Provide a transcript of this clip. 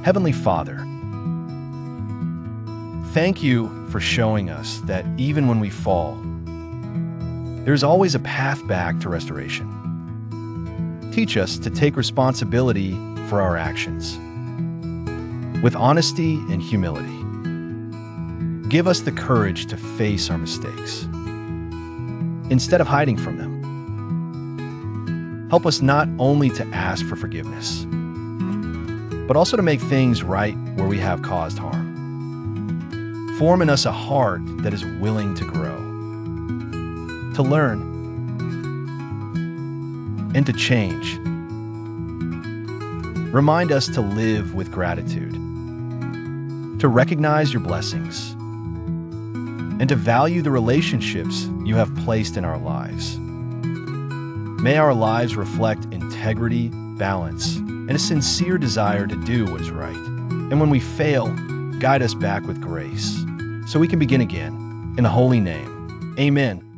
Heavenly Father, thank you for showing us that even when we fall, there's always a path back to restoration. Teach us to take responsibility for our actions with honesty and humility. Give us the courage to face our mistakes instead of hiding from them. Help us not only to ask for forgiveness, but also to make things right where we have caused harm. Form in us a heart that is willing to grow, to learn, and to change. Remind us to live with gratitude, to recognize your blessings, and to value the relationships you have placed in our lives. May our lives reflect integrity, balance, and a sincere desire to do what is right. And when we fail, guide us back with grace, so we can begin again. In the holy name, amen.